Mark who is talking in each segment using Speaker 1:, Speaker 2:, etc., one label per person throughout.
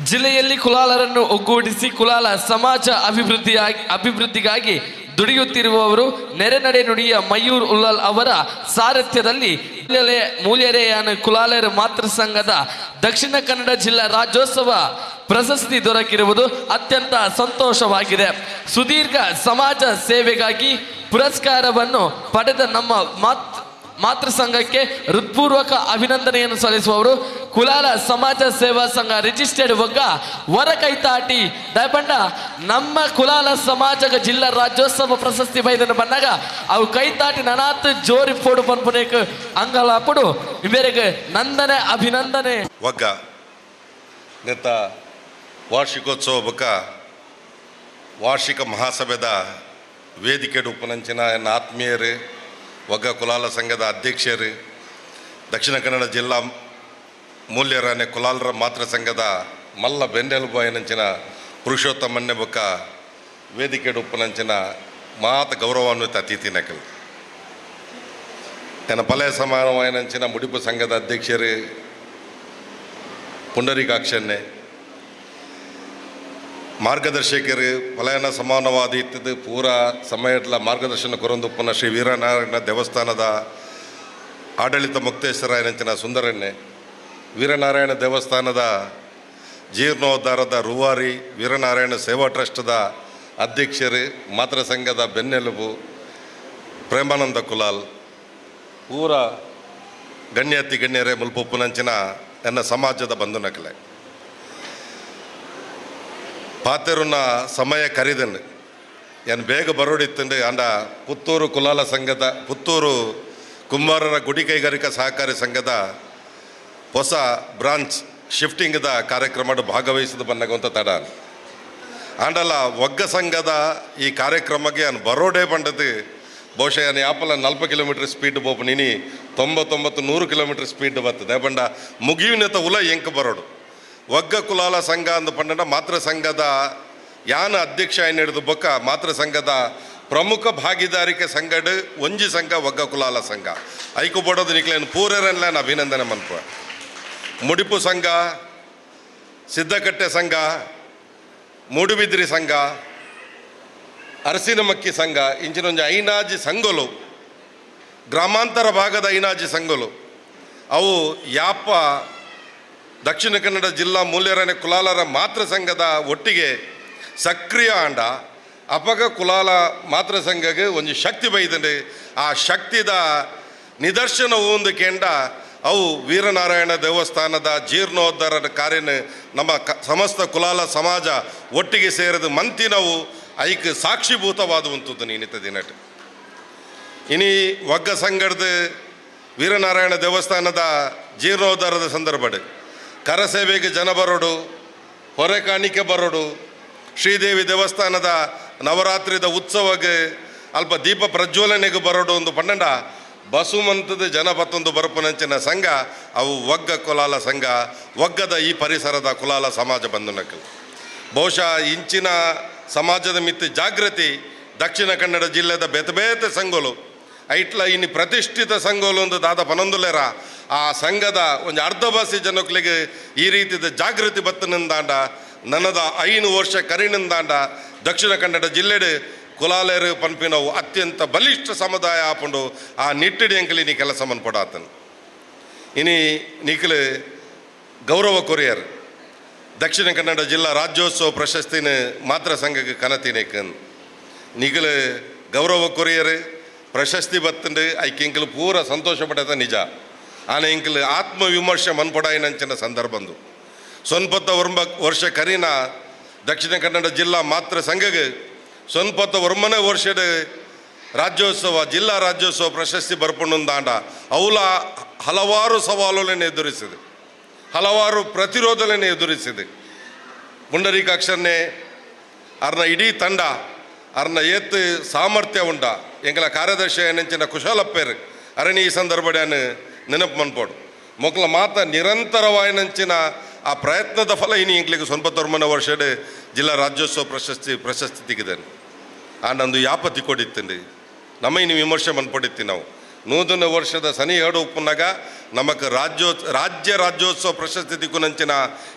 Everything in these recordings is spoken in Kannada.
Speaker 1: ಜಿಲ್ಲೆಯಲ್ಲಿ ಕುಲಾಲರನ್ನು ಒಗ್ಗೂಡಿಸಿ ಕುಲಾಲ ಸಮಾಜ ಅಭಿವೃದ್ಧಿಗಾಗಿ ದುಡಿಯುತ್ತಿರುವವರು ನೆರೆನಡೆ ನುಡಿಯ ಮಯೂರ್ ಉಲ್ಲಲ್ ಅವರ ಸಾರಥ್ಯದಲ್ಲಿ ಮೂಲ್ಯರೆಯಾನ ಕುಲಾಲರ ಮಾತೃ ಸಂಘದ ದಕ್ಷಿಣ ಕನ್ನಡ ಜಿಲ್ಲಾ ರಾಜ್ಯೋತ್ಸವ ಪ್ರಶಸ್ತಿ ದೊರಕಿರುವುದು ಅತ್ಯಂತ ಸಂತೋಷವಾಗಿದೆ. ಸುದೀರ್ಘ ಸಮಾಜ ಸೇವೆಗಾಗಿ ಪುರಸ್ಕಾರವನ್ನು ಪಡೆದ ನಮ್ಮ ಮಾತೃ ಸಂಘಕ್ಕೆ ಹೃತ್ಪೂರ್ವಕ ಅಭಿನಂದನೆಯನ್ನು ಸಲ್ಲಿಸುವವರು ಕುಲಾಲ ಸಮಾಜ ಸೇವಾ ಸಂಘ ರಿಜಿಸ್ಟರ್ಡ್ ಒಗ್ಗ ವರ ಕೈತಾಟಿ ದಯಪಂಡ ನಮ್ಮ ಕುಲಾಲ ಸಮಾಜಗ ಜಿಲ್ಲಾ ರಾಜ್ಯೋತ್ಸವ ಪ್ರಶಸ್ತಿ ಬೈದನ್ನು ಬಂದಾಗ ಅವು ಕೈತಾಟಿ ನನಾತ್ ಜೋರಿ ಪೋಡು ಪನ್ಪುನೇಕ್ ಅಂಗಲಾಪುಡು ಇವೆರಿಗೆ ನಂದನೆ ಅಭಿನಂದನೆ.
Speaker 2: ಒಗ್ಗ ನೆತ್ತ ವಾರ್ಷಿಕೋತ್ಸವ ಬೊಕ್ಕ ವಾರ್ಷಿಕ ಮಹಾಸಭೆದ ವೇದಿಕೆ ಉಪನಂಚಿನ ಎನ್ನ ಆತ್ಮೀಯರು, ಒಗ್ಗ ಕುಲಾಲ ಸಂಘದ ಅಧ್ಯಕ್ಷರು, ದಕ್ಷಿಣ ಕನ್ನಡ ಜಿಲ್ಲಾ ಮೂಲ್ಯರಾನೆ ಕುಲಾಲರ ಮಾತೃ ಸಂಘದ ಮಲ್ಲ ಬೆನ್ನೆಲುಬು ಎನಂಚಿನ ಪುರುಷೋತ್ತಮನ್ನೆ ಬೊಕ್ಕ ವೇದಿಕೆ ಉಪನಂಚಿನ ಮಾತ ಗೌರವಾನ್ವಿತ ಅತಿಥಿ ನಕಲ್ ಎನ್ನ ಪಲಯ ಸಮಾನವಾಯನಂಚಿನ ಮುಡಿಪು ಸಂಘದ ಅಧ್ಯಕ್ಷರು ಪುಂಡರೀಕಾಕ್ಷನ್ನೆ, ಮಾರ್ಗದರ್ಶಕರು ಪಲಾಯನ ಸಮಾನವಾದಿ ಇತ್ತದು ಪೂರ ಸಮಯದ ಮಾರ್ಗದರ್ಶನ ಕೊರೊಂದುಪ್ಪನ ಶ್ರೀ ವೀರನಾರಾಯಣ ದೇವಸ್ಥಾನದ ಆಡಳಿತ ಮುಕ್ತೇಶ್ವರಾಯನಂಚಿನ ಸುಂದರನ್ನೆ, ವೀರನಾರಾಯಣ ದೇವಸ್ಥಾನದ ಜೀರ್ಣೋದ್ಧಾರದ ರೂವಾರಿ ವೀರನಾರಾಯಣ ಸೇವಾ ಟ್ರಸ್ಟ್ದ ಅಧ್ಯಕ್ಷರು, ಮಾತೃ ಸಂಘದ ಬೆನ್ನೆಲುಬು ಪ್ರೇಮಾನಂದ ಕುಲಾಲ್, ಪೂರ ಗಣ್ಯಾತಿ ಗಣ್ಯರೇ ಮುಲ್ಪುಪ್ಪುನಂಚಿನ ಎನ್ನ ಸಮಾಜದ ಬಂಧು ನಕಲೆ ಪಾತೆರುನ್ನ ಸಮಯ ಕರಿದನು ಏನು ಬೇಗ ಬರೋಡಿತ್ತಂಡು ಅಂಡ ಪುತ್ತೂರು ಕುಲಾಲ ಸಂಘದ ಪುತ್ತೂರು ಕುಂಬಾರರ ಗುಡಿ ಕೈಗಾರಿಕಾ ಸಹಕಾರಿ ಸಂಘದ ಹೊಸ ಬ್ರಾಂಚ್ ಶಿಫ್ಟಿಂಗ್ದ ಕಾರ್ಯಕ್ರಮದ ಭಾಗವಹಿಸಿದ ಬಂದಾಗಂತ ತಡ ಆಂಡಲ್ಲ ಒಗ್ಗ ಸಂಘದ ಈ ಕಾರ್ಯಕ್ರಮಕ್ಕೆ ನಾನು ಬರೋಡೇ ಬಂಡದು ಬಹುಶಃ ನಾನು ಯಾಪಲ 40 ಕಿಲೋಮೀಟರ್ ಸ್ಪೀಡ್ ಬೋಪು ನೀನಿ 90-100 ಕಿಲೋಮೀಟರ್ ಸ್ಪೀಡ್ ಬರ್ತದೆ ಬಂಡ ಮುಗಿವಿನತ ಉಲ ಎಂಕ ಬರೋಡು ಒಗ್ಗ ಕುಲಾಲ ಸಂಘ ಅಂದು ಪಂಡ ಮಾತೃ ಸಂಘದ ಯಾನ ಅಧ್ಯಕ್ಷ ಏನು ಹಿಡಿದು ಬೊಕ್ಕ ಮಾತೃ ಸಂಘದ ಪ್ರಮುಖ ಭಾಗಿದಾರಿಕೆ ಸಂಘಡ್ ಒಂಜಿ ಸಂಘ ಒಗ್ಗ ಕುಲಾಲ ಸಂಘ ಐಕು ಬಡೋದು ನಿಕ್ಲೇನು ಪೂರರೆಲ್ಲ ನಾನು ಅಭಿನಂದನೆ ಮನ್ಪ. ಮುಡಿಪು ಸಂಘ, ಸಿದ್ದಕಟ್ಟೆ ಸಂಘ, ಮೂಡುಬಿದ್ರಿ ಸಂಘ, ಅರಸಿನಮಕ್ಕಿ ಸಂಘ ಇಂಚಿನೊಂದು ಐನಾಜಿ ಸಂಘಲು ಗ್ರಾಮಾಂತರ ಭಾಗದ ಐನಾಜಿ ಸಂಘಲು ಅವು ಯಾಪ ದಕ್ಷಿಣ ಕನ್ನಡ ಜಿಲ್ಲಾ ಮೂಲ್ಯರಾನೆ ಕುಲಾಲರ ಮಾತೃ ಸಂಘದ ಒಟ್ಟಿಗೆ ಸಕ್ರಿಯ ಆಂಡ ಅಪಗ ಕುಲಾಲ ಮಾತೃ ಸಂಘಗೆ ಒಂದು ಶಕ್ತಿ ಬೈದಂಡೆ ಆ ಶಕ್ತಿದ ನಿದರ್ಶನ ಒಂದು ಕೆಂಡ ಅವು ವೀರನಾರಾಯಣ ದೇವಸ್ಥಾನದ ಜೀರ್ಣೋದ್ಧಾರದ ಕಾರ್ಯನ ನಮ್ಮ ಸಮಸ್ತ ಕುಲಾಲ ಸಮಾಜ ಒಟ್ಟಿಗೆ ಸೇರಿದ ಮಂತಿನವು ಐಕ್ ಸಾಕ್ಷಿಭೂತವಾದುವಂಥದ್ದು ನೀನಿತ ದಿನಟ್ ಇನಿ ಒಗ್ಗ ಸಂಘದ ವೀರನಾರಾಯಣ ದೇವಸ್ಥಾನದ ಜೀರ್ಣೋದ್ಧಾರದ ಸಂದರ್ಭಡ್ ಕರಸೇವೆಗೆ ಜನ ಬರೋಡು, ಹೊರೆ ಕಾಣಿಕೆ ಬರೋಡು, ಶ್ರೀದೇವಿ ದೇವಸ್ಥಾನದ ನವರಾತ್ರಿದ ಉತ್ಸವಕ್ಕೆ ಅಲ್ಪ ದೀಪ ಪ್ರಜ್ವಲನೆಗೆ ಬರೋಡು ಒಂದು ಪನ್ನಂಡ ಬಸುಮಂತದ ಜನ ಬತ್ತೊಂದು ಬರಪುನಂಚಿನ ಸಂಘ ಅವು ಒಗ್ಗ ಕುಲಾಲ ಸಂಘ, ಒಗ್ಗದ ಈ ಪರಿಸರದ ಕುಲಾಲ ಸಮಾಜ ಬಂಧು ನಕಲ್ ಬಹುಶಃ ಇಂಚಿನ ಸಮಾಜದ ಮಿತ್ತು ಜಾಗೃತಿ ದಕ್ಷಿಣ ಕನ್ನಡ ಜಿಲ್ಲೆದ ಬೇತೆ ಸಂಘಲು ಐಟ್ಲ ಇನ್ನು ಪ್ರತಿಷ್ಠಿತ ಸಂಘಲು ಒಂದು ದಾದ ಪನೊಂದುಲೆರ ಆ ಸಂಘದ ಒಂದು ಅರ್ಧಭಾಷಿ ಜನಕ್ಲಿಗೆ ಈ ರೀತಿಯ ಜಾಗೃತಿ ಬತ್ತನಿಂದಾಂಡ ನನ್ನದ 5 ವರ್ಷ ಕರಿನಿಂದಾಂಡ ದಕ್ಷಿಣ ಕನ್ನಡ ಜಿಲ್ಲೆಡೆ ಕುಲಾಲೇರು ಪನ್ಪಿನವು ಅತ್ಯಂತ ಬಲಿಷ್ಠ ಸಮುದಾಯ ಆಪುಂಡು ಆ ನಿಟ್ಟಿಡಿ ಅಂಕಲಿ ನೀ ಕೆಲಸ ಮನ್ಪಡಾತನು ಇನಿ ನಿಖಲು ಗೌರವ ಕೊರಿಯರ್ ದಕ್ಷಿಣ ಕನ್ನಡ ಜಿಲ್ಲಾ ರಾಜ್ಯೋತ್ಸವ ಪ್ರಶಸ್ತಿನ ಮಾತೃ ಸಂಘಕ್ಕೆ ಕನತಿನೇಕನ್ ನಿಖಲು ಗೌರವ ಕೊರಿಯರ್ ಪ್ರಶಸ್ತಿ ಬತ್ತಂಡು ಐಕೆ ಇಂಕಲು ಪೂರ ಸಂತೋಷ ಪಡದ ನಿಜ ಆನೆ ಇಂಕಲು ಆತ್ಮವಿಮರ್ಶೆ ಮನ್ಪಡಾಯಿನಂಚಿನ ಸಂದರ್ಭಂದು ಸೊನ್ಪತ್ತ ವರ್ಷ ಕರಿನ ದಕ್ಷಿಣ ಕನ್ನಡ ಜಿಲ್ಲಾ ಮಾತೃ ಸಂಘಗೆ ಸೊನ್ಪತ್ತ ವರ್ಮನೆ ವರ್ಷದ ರಾಜ್ಯೋತ್ಸವ ಜಿಲ್ಲಾ ರಾಜ್ಯೋತ್ಸವ ಪ್ರಶಸ್ತಿ ಬರ್ಪುಂದಾಂಡ ಅವಲ ಹಲವಾರು ಸವಾಲುಗಳನ್ನು ಎದುರಿಸಿದೆ, ಹಲವಾರು ಪ್ರತಿರೋಧಗಳನ್ನು ಎದುರಿಸಿದೆ. ಪುಂಡರೀಕಾಕ್ಷನ್ನೇ ಅರ್ನ ಇಡೀ ತಂಡ ಅರ್ನ ಏತ್ ಸಾಮರ್ಥ್ಯ ಉಂಡ ಎಂಗಳ ಕಾರ್ಯದರ್ಶಿ ನೆಂಚಿನ ಕುಶಾಲಪ್ಪೇರು ಅರಣಿ ಈ ಸಂದರ್ಭಡ್ಯಾನು ನೆನಪು ಮನ್ಪೋಡು ಮೊಕ್ಲ ಮಾತ ನಿರಂತರವಾಯಿನಂಚಿನ ಆ ಪ್ರಯತ್ನದ ಫಲ ಇನ್ನು ಇಂಗ್ಲಿಗೆ 90 ವರ್ಷದ ಜಿಲ್ಲಾ ರಾಜ್ಯೋತ್ಸವ ಪ್ರಶಸ್ತಿ ತೆಗೆದೇನು ಆ ನಂದು ಯಾಪತಿ ಕೊಡಿತ್ತಂಡು ನಮ್ಮ ಇನ್ನು ವಿಮರ್ಶೆ ಮನ್ಪಡಿತ್ತಿ ನಾವು ನೂತನ ವರ್ಷದ ಸನಿ ಎರಡು ಉಪ್ಪುನಾಗ ನಮಕ್ ರಾಜ್ಯೋತ್ಸವ ಪ್ರಶಸ್ತಿ ತಿಕ್ಕುನಂಚಿನ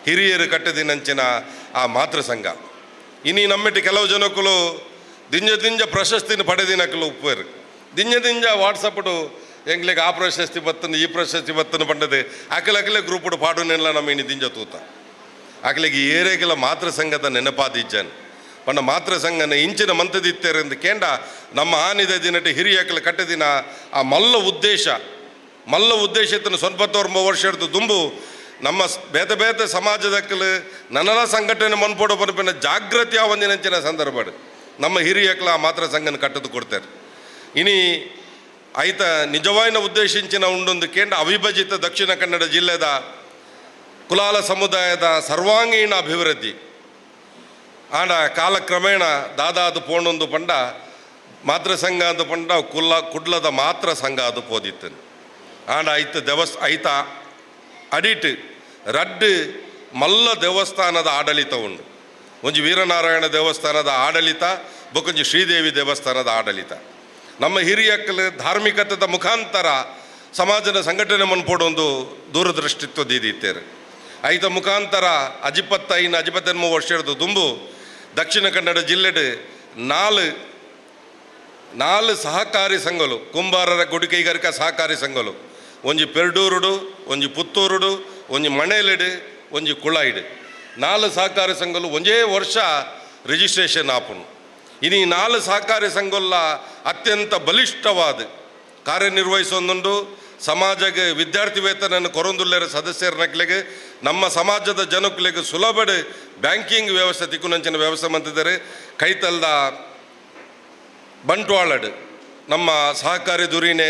Speaker 2: ಹಿರಿಯರು ಕಟ್ಟದಿನಂಚಿನ ಆ ಮಾತೃ ಸಂಘ ಇನಿ ನಮ್ಮಿಟ್ಟು ಕೆಲವು ಜನಕ್ಕಳು ದಿಂಜ ಪ್ರಶಸ್ತಿನ ಪಡೆದಿನಕ್ಕಲು ಉಪ್ಪೇರು ದಿಂಜ ವಾಟ್ಸಪ್ಡು ಎಂಗ್ಲಿಗೆ ಆ ಪ್ರಶಸ್ತಿ ಬತ್ತನು ಈ ಪ್ರಶಸ್ತಿ ಬತ್ತನು ಪಂಡದೆ ಅಕಲಕಲೆ ಗ್ರೂಪ್ಡು ಪಾಡುನೆಲ್ಲ ನಮ್ಮ ಇನಿ ದಿಂಜ ತೂತ ಅಕಲಿಗೆ ಏರೆಗೆಲ ಮಾತೃ ಸಂಘದ ನೆನಪಾದಿಜ್ಜನ್ ಪಂಡ ಮಾತೃ ಸಂಘನ ಇಂಚಿನ ಮಂತದಿತ್ತೇರೆಂದು ಕೇಂಡ ನಮ್ಮ ಆನಿದ ದಿನಟಿ ಹಿರಿಯಕಲು ಕಟ್ಟದಿನ ಆ ಮಲ್ಲ ಉದ್ದೇಶ ಸೊನ್ಪತ್ತೊಂಬ ವರ್ಷ ಹಿಡಿದು ದುಂಬು ನಮ್ಮ ಬೇತೆ ಸಮಾಜದಕ್ಕಲು ನನ್ನಲ ಸಂಘಟನೆ ಮನ್ಪೋಡು ಬನ್ಪಿನ ಜಾಗೃತಿ ಒಂದಿನಂಚಿನ ಸಂದರ್ಭ ನಮ್ಮ ಹಿರಿಯಕಲು ಆ ಮಾತೃ ಸಂಘನ ಕಟ್ಟದು ಕೊಡ್ತಾರೆ ಇನಿ ಐತ ನಿಜವಾಯಿನ ಉದ್ದೇಶಿಂಚಿನ ಉಂಡೊಂದು ಕೇಂದ್ರ ಅವಿಭಜಿತ ದಕ್ಷಿಣ ಕನ್ನಡ ಜಿಲ್ಲೆದ ಕುಲಾಲ ಸಮುದಾಯದ ಸರ್ವಾಂಗೀಣ ಅಭಿವೃದ್ಧಿ ಆಂಡ ಕಾಲಕ್ರಮೇಣ ದಾದಾದು ಪೋಣೊಂದು ಪಂಡ ಮಾತೃ ಸಂಘ ಅದು ಪಂಡ ಕುಡ್ಲದ ಮಾತ್ರ ಸಂಘ ಅದು ಪೋದಿತ್ತು ಆಂಡ ಐತ ಅಡಿಟ್ ರಡ್ಡು ಮಲ್ಲ ದೇವಸ್ಥಾನದ ಆಡಳಿತ ಉಂಡು ಒಂಜಿ ವೀರನಾರಾಯಣ ದೇವಸ್ಥಾನದ ಆಡಳಿತ ಬೊಕೊಂಜಿ ಶ್ರೀದೇವಿ ದೇವಸ್ಥಾನದ ಆಡಳಿತ ನಮ್ಮ ಹಿರಿಯಕ್ಕಲು ಧಾರ್ಮಿಕತೆದ ಮುಖಾಂತರ ಸಮಾಜದ ಸಂಘಟನೆ ಮನ್ಪೋಡೊಂದು ದೂರದೃಷ್ಟಿತ್ವದಿದ್ದೀತೇರು ಐತ ಮುಖಾಂತರ ಅಜಿಪತ್ತೆನ್ಮ ವರ್ಷ ಹಿಡಿದು ದುಂಬು ದಕ್ಷಿಣ ಕನ್ನಡ ಜಿಲ್ಲೆಡ್ ನಾಲ್ ಸಹಕಾರಿ ಸಂಘಲು ಕುಂಬಾರರ ಗುಡಿಕೈಗಾರಿಕಾ ಸಹಕಾರಿ ಸಂಘಲು ಒಂಜಿ ಪೆರ್ಡೂರುಡು ಒಂಜಿ ಪುತ್ತೂರುಡು ಒಂಜಿ ಮಣೇಲೆಡು ಒಂಜಿ ಕುಳಾಯಿಡು 4 ಸಹಕಾರಿ ಸಂಘಲು ಒಂಜೇ ವರ್ಷ ರಿಜಿಸ್ಟ್ರೇಷನ್ ಆಪುನು ಇನ್ನು 4 ಸಹಕಾರಿ ಸಂಘಲ್ಲ ಅತ್ಯಂತ ಬಲಿಷ್ಠವಾದ ಕಾರ್ಯನಿರ್ವಹಿಸೊಂದುಂಡು ಸಮಾಜಕ್ಕೆ ವಿದ್ಯಾರ್ಥಿ ವೇತನ ಕೊರೊಂದುಲ್ಲೇರ ಸದಸ್ಯರನಕ್ಲೆಗೆ ನಮ್ಮ ಸಮಾಜದ ಜನಕ್ಕಲಿಗೆ ಸುಲಭದ ಬ್ಯಾಂಕಿಂಗ್ ವ್ಯವಸ್ಥೆ ತಿಕ್ಕುನಂಚಿನ ವ್ಯವಸ್ಥೆ ಮಂತಿದ್ದಾರೆ ಕೈತಲ್ದ ಬಂಟ್ವಾಳಡ್ ನಮ್ಮ ಸಹಕಾರಿ ದುರಿನೆ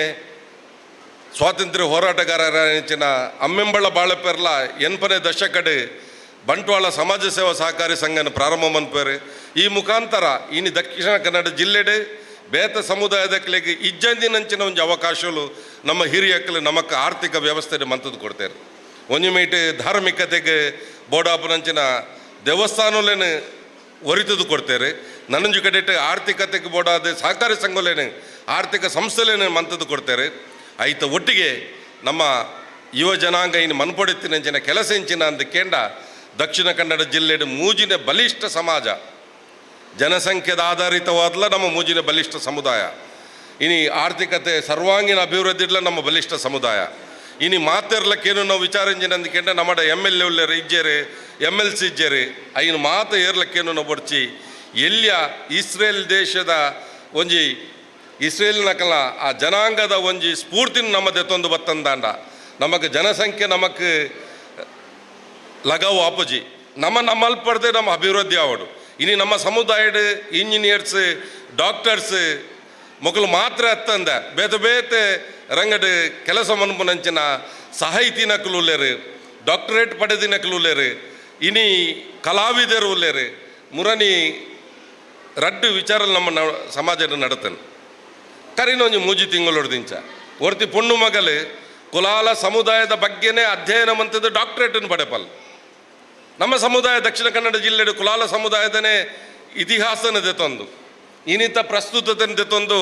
Speaker 2: ಸ್ವಾತಂತ್ರ್ಯ ಹೋರಾಟಗಾರರ ಅಮ್ಮೆಂಬಳ ಬಾಳಪೆರ್ಲ ಎನ್ಪನೇ ದಶಕಡ್ ಬಂಟ್ವಾಳ ಸಮಾಜ ಸೇವಾ ಸಹಕಾರಿ ಸಂಘನ ಪ್ರಾರಂಭ ಮನ್ಪೇರು ಈ ಮುಖಾಂತರ ಇನ್ನು ದಕ್ಷಿಣ ಕನ್ನಡ ಜಿಲ್ಲೆಡ್ ಬೇತ ಸಮುದಾಯದಕ್ಲೆಗೆ ಇಜ್ಜಂದಿನಂಚಿನ ಒಂದು ಅವಕಾಶಗಳು ನಮ್ಮ ಹಿರಿಯಕ್ಕಲು ನಮಕ್ ಆರ್ಥಿಕ ವ್ಯವಸ್ಥೆ ಮಂತದ್ದು ಕೊಡ್ತಾರೆ ಒಂಜಿ ಮೀಟ್ ಧಾರ್ಮಿಕತೆಗೆ ಬೋಡಾಪುನಂಚಿನ ದೇವಸ್ಥಾನಲೇನು ಒರಿತದು ಕೊಡ್ತಾರೆ ನನಂಜು ಕಡೆಟ್ ಆರ್ಥಿಕತೆಗೆ ಬೋಡಾದ ಸಹಕಾರಿ ಸಂಘಲೇನು ಆರ್ಥಿಕ ಸಂಸ್ಥೆಲೇನು ಮಂತದ್ದು ಕೊಡ್ತಾರೆ ಐತ ಒಟ್ಟಿಗೆ ನಮ್ಮ ಯುವ ಜನಾಂಗ ಇನ್ನು ಮನ್ಪೊಡೆತ್ತಿನಂಚಿನ ಕೆಲಸ ಇಂಚಿನ ಅಂದ ಕೇಂಡ ದಕ್ಷಿಣ ಕನ್ನಡ ಜಿಲ್ಲೆಡ್ ಮೂಜಿನ ಬಲಿಷ್ಠ ಸಮಾಜ ಜನಸಂಖ್ಯೆದ ಆಧಾರಿತವಾದಲ ನಮ್ಮ ಮೂಜಿನ ಬಲಿಷ್ಠ ಸಮುದಾಯ ಇನಿ ಆರ್ಥಿಕತೆ ಸರ್ವಾಂಗೀಣ ಅಭಿವೃದ್ಧಿಡ್ಲ ನಮ್ಮ ಬಲಿಷ್ಠ ಸಮುದಾಯ ಇನಿ ಮಾತೆರ್ಲಕ್ಕೇನು ನಾವು ವಿಚಾರಿಂಜಿನ ಅಂದ್ಕೆಂಡ ನಮ್ಮ MLA ಉಳ್ಳೇರು ಇಜ್ಜೇರು MLC ಇಜ್ಜೇರು ಐನು ಮಾತು ಏರ್ಲಕ್ಕೇನು ನಾವು ಬಡ್ಚಿ ಎಲ್ಲಿಯ ಇಸ್ರೇಲ್ ದೇಶದ ಒಂಜಿ ಇಸ್ರೇಲ್ನಕಲ ಆ ಜನಾಂಗದ ಒಂಜಿ ಸ್ಫೂರ್ತಿನ ನಮ್ಮದೇ ತೊಂದು ಬತ್ತಂದಾಂಡ ನಮಗೆ ಜನಸಂಖ್ಯೆ ನಮಕ್ ಲಗಾವು ಆಪುಜಿ ನಮ್ಮಲ್ಪಡ್ದೆ ನಮ್ಮ ಅಭಿವೃದ್ಧಿ ಆವಡು ಇನ್ನು ನಮ್ಮ ಸಮುದಾಯದ ಇಂಜಿನಿಯರ್ಸ್ ಡಾಕ್ಟರ್ಸ್ ಮಕ್ಕಳು ಮಾತ್ರ ಅತ್ತಂದ ಬೇತೆ ರಂಗಡ್ ಕೆಲಸ ಮನ್ಪುನಂಚಿನ ಸಾಹಿತಿನಕ್ಕಲು ಉಳ್ಳೇರು ಡಾಕ್ಟರೇಟ್ ಪಡೆದಿನಕ್ಕಲು ಉಳ್ಳೇರು ಇನಿ ಕಲಾವಿದರು ಉಳ್ಳೇರು ಮುರನಿ ರಡ್ಡು ವಿಚಾರ ನಮ್ಮ ಸಮಾಜದ ನಡತನು ಕರಿನೊಂಜಿ ಮೂಜಿ ತಿಂಗಳು ದಿಂಚ ಒರ್ತಿ ಪುಣ್ಣು ಮಗಲು ಕುಲಾಲ ಸಮುದಾಯದ ಬಗ್ಗೆನೇ ಅಧ್ಯಯನ ಮಂತದ ಡಾಕ್ಟರೇಟನ್ನು ಪಡೆಪಲ್ ನಮ್ಮ ಸಮುದಾಯ ದಕ್ಷಿಣ ಕನ್ನಡ ಜಿಲ್ಲೆಡು ಕುಲಾಲ ಸಮುದಾಯದನೇ ಇತಿಹಾಸನ ದೆತೊಂದು ಇನ್ನಿತ ಪ್ರಸ್ತುತತೆಯನ್ನು ದೆತೊಂದು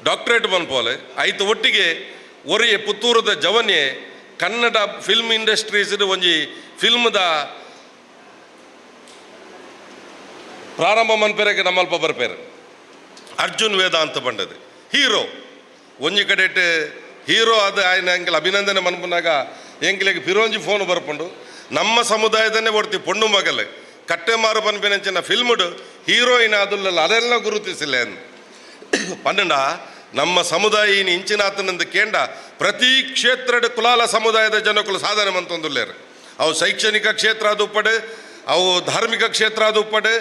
Speaker 2: ಡಾಕ್ಟರೇಟ್ ಮನ್ಪೋಲೆ ಐತು ಒಟ್ಟಿಗೆ ಒರಿಯೆ ಪುತ್ತೂರದ ಜವನ್ಯೆ ಕನ್ನಡ ಫಿಲ್ಮ್ ಇಂಡಸ್ಟ್ರೀಸ್ ಒಂಜಿ ಫಿಲ್ಮ್ದ ಪ್ರಾರಂಭ ಮನ್ಪೇರೆಗೆ ನಮ್ಮಲ್ಪ ಬರ್ಪೇರು ಅರ್ಜುನ್ ವೇದಾಂತ ಪಂಡದು ಹೀರೋ ಒಂಜಿ ಕಡೆಟ್ ಹೀರೋ ಅದು ಆಯ್ನ ಎಂಕಲ್ ಅಭಿನಂದನೆ ಮನ್ಪುನಾಗ ಎಂಕ್ಲೆಗೆ ಪಿರೋಂಜಿ ಫೋನ್ ಬರ್ಪುಂಡು ನಮ್ಮ ಸಮುದಾಯದನ್ನೇ ಒಡ್ತಿ ಪೊಣ್ಣು ಮಗಲು ಕಟ್ಟೆ ಮಾರು ಪನ್ಪಿನಂಚಿನ ಫಿಲ್ಮ್ಡು ಹೀರೋಯಿನ್ ಅದುಲ್ಲ ಅದೆಲ್ಲ ಗುರುತಿಸಿಲ್ಲ ಎಂದು ಪನ್ನಂಡ ನಮ್ಮ ಸಮುದಾಯ ಇನ್ನು ಇಂಚಿನಾತನಂದು ಕೇಂಡ ಪ್ರತಿ ಕ್ಷೇತ್ರದ ಕುಲಾಲ ಸಮುದಾಯದ ಜನಕ್ಕಳು ಸಾಧನೆ ಮಂತೊಂದುಲ್ಲೇರು ಅವು ಶೈಕ್ಷಣಿಕ ಕ್ಷೇತ್ರ ಅದು ಉಪ್ಪಡು ಅವು ಧಾರ್ಮಿಕ ಕ್ಷೇತ್ರ ಅದು ಉಪ್ಪಡು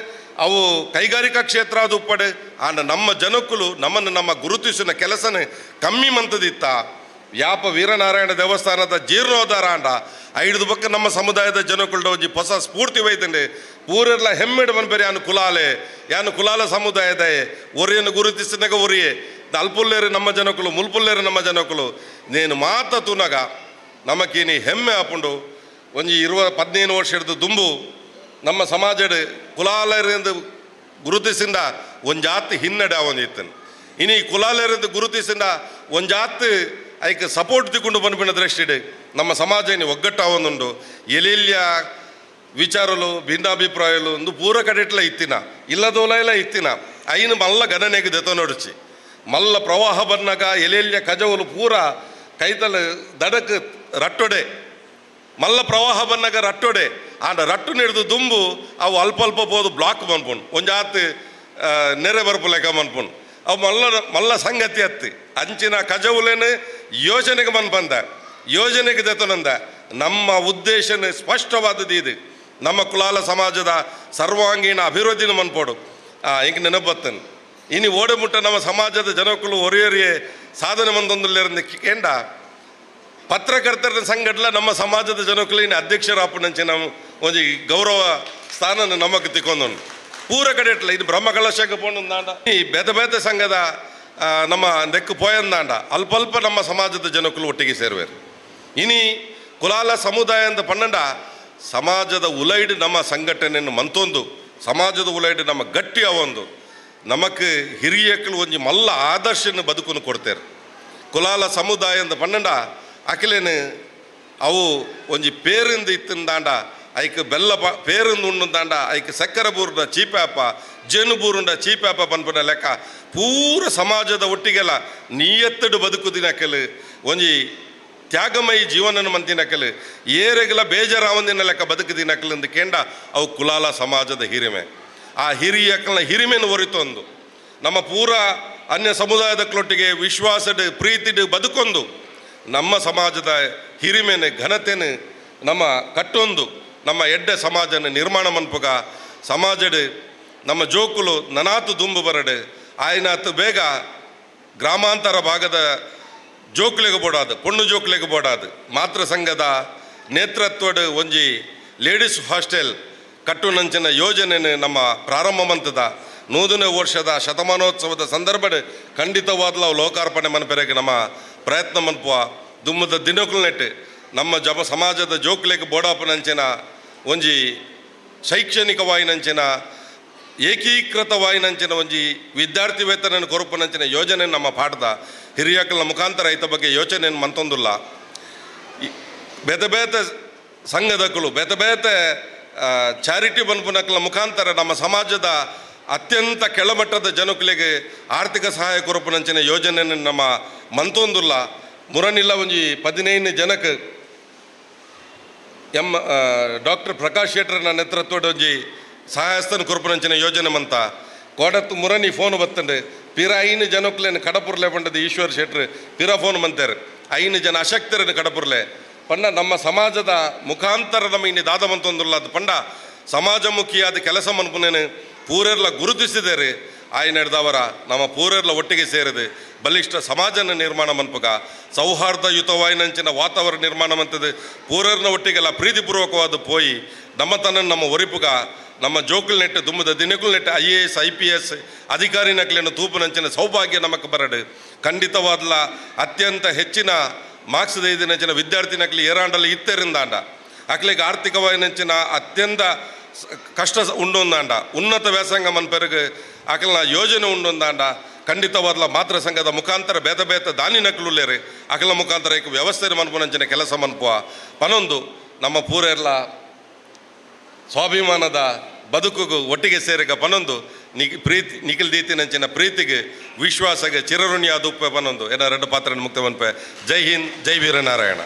Speaker 2: ಅವು ಕೈಗಾರಿಕಾ ಕ್ಷೇತ್ರ ಅದು ಉಪ್ಪಡು ಆಂಡ ನಮ್ಮ ಜನಕ್ಕಳು ನಮ್ಮನ್ನು ನಮ್ಮ ಗುರುತಿಸಿನ ಕೆಲಸನ ಕಮ್ಮಿ ಮಂತದಿತ್ತ ಯಾಪ ವೀರನಾರಾಯಣ ದೇವಸ್ಥಾನದ ಜೀರ್ಣೋದ್ಧಾರ ಆಂಡ ಐದು ಪಕ್ಕ ನಮ್ಮ ಸಮುದಾಯದ ಜನಕ್ಕಳ ಒಂಜಿ ಹೊಸ ಸ್ಫೂರ್ತಿ ಒಯ್ತಂಡೆ ಪೂರೆಲ್ಲ ಹೆಮ್ಮೆಡು ಮನ್ಬೇರೆ ಯಾನು ಕುಲಾಲ ಸಮುದಾಯದ ಒರಿಯನ್ನು ಗುರುತಿಸಿನಾಗ ಒರಿಯೇ ಅಲ್ಪುಲ್ಲೇರು ನಮ್ಮ ಜನಕ್ಕಳು ಮುಲ್ಪುಲ್ಲೇರು ನಮ್ಮ ಜನಕ್ಕಳು ನೇನು ಮಾತ ತೂನಾಗ ನಮಕೀನಿ ಹೆಮ್ಮೆ ಆಪುಂಡು ಒಂಜಿ 15 ವರ್ಷ ಹಿಡಿದು ದುಂಬು ನಮ್ಮ ಸಮಾಜಡ್ ಕುಲಾಲರೆಂದು ಗುರುತಿಸಿಂದ ಒಂಜಾತಿ ಹಿನ್ನಡೆ ಅವನಿತ್ತನು ಇನಿ ಕುಲಾಲೆರದು ಗುರುತಿಸಿದ ಒಂಜಾತ್ ಐಕ್ ಸಪೋರ್ಟ್ ತಿಕ್ಕೊಂಡು ಪನ್ಪಿನ ದೃಷ್ಟಿಡ್ ನಮ್ಮ ಸಮಾಜ ಇನಿ ಒಗ್ಗಟ್ಟಾವೊಂದುಂಡು ಎಲೆಲ್ಯ ವಿಚಾರಲು ಭಿನ್ನಾಭಿಪ್ರಾಯಲು ಒಂದು ಪೂರ ಕಡೆಟ್ಲ ಇತ್ತಿನ ಇಲ್ಲದೋಲ ಇತ್ತಿನ ಐನು ಮಲ್ಲ ಗಣನೆಗೆ ದೆತ ನೋಡಿಸಿ ಮಲ್ಲ ಪ್ರವಾಹ ಬನ್ನಗ ಎಲೆಲ್ಯ ಕಜವಲು ಪೂರ ಕೈತಲ ದಡಕ್ ರಟ್ಟೊಡೆ ಮಲ್ಲ ಪ್ರವಾಹ ಬನ್ನಗ ರಟ್ಟೊಡೆ ಆಂಡ ರಟ್ಟು ನೆಡ್ದು ದುಂಬು ಅವು ಅಲ್ಪ ಅಲ್ಪ ಪೋದು ಬ್ಲಾಕ್ ಮನ್ಪುಂಡು ಒಂಜಾತ್ ನೆರೆ ಬರ್ಪು ಲೆಕ್ಕ ಮನ್ಪುಂಡು ಅವು ಮಲ್ಲ ಸಂಗತಿ ಹತ್ತಿ ಅಂಚಿನ ಕಜವುಲೇನು ಯೋಜನೆಗೆ ಮನ್ಪಂದ ಯೋಜನೆಗೆ ದೆತನಂದ ನಮ್ಮ ಉದ್ದೇಶನ ಸ್ಪಷ್ಟವಾದದ್ದು ಇದು ನಮ್ಮ ಕುಲಾಲ ಸಮಾಜದ ಸರ್ವಾಂಗೀಣ ಅಭಿವೃದ್ಧಿನ ಮನ್ಪೋಡು ಹಿಂಗೆ ನೆನಪತ್ತನು ಇನಿ ಓಡಮುಟ್ಟ ನಮ್ಮ ಸಮಾಜದ ಜನಕ್ಕಳು ಒರಿಯೊರಿಯೇ ಸಾಧನೆ ಮಂದೊಂದುಲ್ಲೇರಂದು ಕೇಂಡ ಪತ್ರಕರ್ತರ ಸಂಘಟಲ ನಮ್ಮ ಸಮಾಜದ ಜನಕ್ಕಳು ಇನ್ನು ಅಧ್ಯಕ್ಷರಾಪುನಂಚೆ ನಾವು ಒಂದು ಗೌರವ ಸ್ಥಾನ ನಮಗೆ ತಿಕ್ಕೊಂದು ಪೂರ ಕಡೆಟ್ಲ ಇದು ಬ್ರಹ್ಮ ಕಲಶಕ್ಕೆ ಪೋಣಂದಾಂಡ ಈ ಬೇತ ಸಂಘದ ನಮ್ಮ ನೆಕ್ಕು ಪೋಯಂದಾಂಡ ಅಲ್ಪ ನಮ್ಮ ಸಮಾಜದ ಜನಕ್ಕಳು ಒಟ್ಟಿಗೆ ಸೇರುವೇರು ಇನಿ ಕುಲಾಲ ಸಮುದಾಯ ಅಂತ ಪನ್ನಂಡ ಸಮಾಜದ ಉಲೈಡ್ ನಮ್ಮ ಸಂಘಟನೆಯನ್ನು ಮಂತೊಂದು ಸಮಾಜದ ಉಲೈಡ್ ನಮ್ಮ ಗಟ್ಟಿ ಅವೊಂದು ನಮಕ್ ಹಿರಿಯಕ್ಕಳು ಒಂಜಿ ಮಲ್ಲ ಆದರ್ಶನ ಬದುಕನ್ನು ಕೊಡ್ತೇರು ಕುಲಾಲ ಸಮುದಾಯ ಅಂತ ಪನ್ನಂಡ ಅಖಿಲೇನು ಅವು ಒಂಜಿ ಪೇರಿಂದ ಇತ್ತಿಂದಾಂಡ ಐಕ್ ಬೆಲ್ಲ ಪೇರಿಂದ ಉಣ್ಣುದಾಂಡ ಐಕ್ ಸಕ್ಕರ ಬೂರುಂಡ ಚೀಪ್ಯಾಪ ಜೇನು ಬೂರುಂಡ ಚೀಪ್ಯಾಪ ಪನ್ಪನ ಲೆಕ್ಕ ಪೂರ ಸಮಾಜದ ಒಟ್ಟಿಗೆಲ್ಲ ನಿಯತ್ತಡು ಬದುಕುದಿನಕಲು ಒಂಜಿ ತ್ಯಾಗಮಯಿ ಜೀವನನ ಮಂತಿನಕಲು ಏರೆಗಲ ಬೇಜಾರಾವಂದಿನ ಲೆಕ್ಕ ಬದುಕುದಿನಕಲು ಅಂದು ಕೇಂಡ ಅವು ಕುಲಾಲ ಸಮಾಜದ ಹಿರಿಮೆ ಆ ಹಿರಿಯಕ್ಕನ ಹಿರಿಮೆಯನ್ನು ಹೊರಿತೊಂದು ನಮ್ಮ ಪೂರ ಅನ್ಯ ಸಮುದಾಯದಕ್ಳೊಟ್ಟಿಗೆ ವಿಶ್ವಾಸಡ್ ಪ್ರೀತಿಡ್ ಬದುಕೊಂದು ನಮ್ಮ ಸಮಾಜದ ಹಿರಿಮೆನೆ ಘನತೆನು ನಮ್ಮ ಕಟ್ಟೊಂದು ನಮ್ಮ ಎಡ್ಡೆ ಸಮಾಜನ ನಿರ್ಮಾಣ ಮನ್ಪುಗ ಸಮಾಜಡ್ ನಮ್ಮ ಜೋಕುಲು ನನಾತು ದುಂಬು ಬರಡು ಆಯ್ನಾತು ಬೇಗ ಗ್ರಾಮಾಂತರ ಭಾಗದ ಜೋಕ್ಲೆಗೆ ಬೋಡಾದು ಪೊಣ್ಣು ಜೋಕ್ಲೆಗೆ ಬೋಡಾದು ಮಾತೃ ಸಂಘದ ನೇತೃತ್ವಡ್ ಒಂಜಿ ಲೇಡೀಸ್ ಹಾಸ್ಟೆಲ್ ಕಟ್ಟುನಂಚಿನ ಯೋಜನೆಯನ್ನು ನಮ್ಮ ಪ್ರಾರಂಭ ಮಂತದ 100ನೇ ವರ್ಷದ ಶತಮಾನೋತ್ಸವದ ಸಂದರ್ಭಡ್ ಖಂಡಿತವಾದ್ಲ ಲೋಕಾರ್ಪಣೆ ಮನ್ಪೆರೆಗೆ ನಮ್ಮ ಪ್ರಯತ್ನ ಮನ್ಪುವ ದುಮ್ಮದ ದಿನಕುಲು ನೆಟ್ಟು ನಮ್ಮ ಸಮಾಜದ ಜೋಕ್ಲೆಗೆ ಬೋಡಾಪನಂಚಿನ ಒಂಜಿ ಶೈಕ್ಷಣಿಕವಾಯಿನಂಚಿನ ಏಕೀಕೃತವಾಯಿನಂಚಿನ ಒಂಜಿ ವಿದ್ಯಾರ್ಥಿ ವೇತನ ಕೊರಪನಂಚಿನ ಯೋಜನೆ ನಮ್ಮ ಪಾಠದ ಹಿರಿಯಕಲ ಮುಖಾಂತರ ಐತ ಬಗ್ಗೆ ಯೋಚನೆಯನ್ನು ಮಂತೊಂದುಲ್ಲ ಬೇತೆ ಸಂಘದಕ್ಕಳು ಬೇತೆ ಚಾರಿಟಿ ಬನ್ಪುನಕಲ ಮುಖಾಂತರ ನಮ್ಮ ಸಮಾಜದ ಅತ್ಯಂತ ಕೆಳಮಟ್ಟದ ಜನಕುಲಿಗೆ ಆರ್ಥಿಕ ಸಹಾಯ ಕೊರಪನಂಚಿನ ಯೋಜನೆಯನ್ನು ನಮ್ಮ ಮಂತೊಂದುಲ್ಲ ಮುರನಿಲ್ಲ ಒಂಜಿ 15 ಜನಕ್ಕೆ ಡಾಕ್ಟರ್ ಪ್ರಕಾಶ್ ಶೆಟ್ಟರ್ನ ನೇತೃತ್ವದ ಒಂಜಿ ಸಹಾಯಸ್ಥನ ಕೊರಪನಂಚಿನ ಯೋಜನೆ ಮಂತ ಕೋಡತ್ತು ಮುರನಿ ಫೋನ್ ಬತ್ತಂಡು ಪಿರ 5 ಜನಕ್ಕಲೇನು ಕಡಪುರ್ಲೆ ಪಂಡದ ಈಶ್ವರ್ ಶೆಟ್ರ್ ಪಿರ ಫೋನ್ ಮಂತೇರು 5 ಜನ ಅಶಕ್ತರನ್ನು ಕಡಪುರ್ಲೆ ಪಂಡ ನಮ್ಮ ಸಮಾಜದ ಮುಖಾಂತರ ನಮ್ಮ ಇನ್ನು ದಾದ ಮಂತೊಂದುಲ್ಲ ಅದು ಪಂಡ ಸಮಾಜಮುಖಿಯಾದ ಕೆಲಸ ಮನ್ಪುನೇನು ಪೂರೆರ್ಲ ಗುರುತಿಸಿದೇರು ಆಯ್ ನಡೆದವರ ನಮ್ಮ ಪೂರೆರ್ಲ ಒಟ್ಟಿಗೆ ಸೇರಿದು ಬಲಿಷ್ಠ ಸಮಾಜನ ನಿರ್ಮಾಣ ಮನ್ಪುಗ ಸೌಹಾರ್ದಯುತವಾಯಿನಂಚಿನ ವಾತಾವರಣ ನಿರ್ಮಾಣ ಮಂತದ್ದು ಪೂರರ್ನ ಒಟ್ಟಿಗೆಲ್ಲ ಪ್ರೀತಿಪೂರ್ವಕವಾದ ಪೋಯಿ ನಮ್ಮ ಒರಿಪುಗ ನಮ್ಮ ಜೋಕುಲ್ ನೆಟ್ಟು ದುಮ್ಮದ ದಿನಕುಲ್ ನೆಟ್ಟು IAS IPS ಅಧಿಕಾರಿನಕ್ಲೇನು ತೂಪುನಂಚಿನ ಸೌಭಾಗ್ಯ ನಮಕ್ ಬರಡು ಖಂಡಿತವಾದ್ಲ ಅತ್ಯಂತ ಹೆಚ್ಚಿನ ಮಾರ್ಕ್ಸ್ ದೈದಿನಂಚಿನ ವಿದ್ಯಾರ್ಥಿನಕ್ಲಿ ಏರಾಂಡಲ್ಲಿ ಇತ್ತರಿಂದಾಂಡ ಅಕ್ಲಿಗೆ ಆರ್ಥಿಕವಾಯಿನಂಚಿನ ಅತ್ಯಂತ ಕಷ್ಟ ಉಂಡೊಂದಾಂಡ ಉನ್ನತ ವ್ಯಾಸಂಗ ಮನ್ಪೆರಗು ಅಕಲ್ನ ಯೋಜನೆ ಉಂಡೊಂದಾಂಡ ಖಂಡಿತವಾದ್ಲ ಮಾತೃ ಸಂಘದ ಮುಖಾಂತರ ಬೇತೆ ದಾನಿನಕ್ಲುಲ್ಲೇರಿ ಅಕಲ ಮುಖಾಂತರ ಈಗ ವ್ಯವಸ್ಥೆ ಮನ್ಪುನಂಚಿನ ಕೆಲಸ ಮನ್ಪುವ ಪನೊಂದು ನಮ್ಮ ಪೂರೆರ್ಲ ಸ್ವಾಭಿಮಾನದ ಬದುಕುಗೂ ಒಟ್ಟಿಗೆ ಸೇರಿಗ ಪನೊಂದು ಪ್ರೀತಿ ನಿಖಿಲ್ ದೀತಿನಂಚಿನ ಪ್ರೀತಿಗೆ ವಿಶ್ವಾಸಗೆ ಚಿರಋಣಿಯಾದ ಉಪ್ಪೆ ಪನೊಂದು ಏನ 2 ಪಾತ್ರ ಮುಕ್ತ ಮನ್ಪೆ. ಜೈ ಹಿಂದ್, ಜೈ ವೀರನಾರಾಯಣ.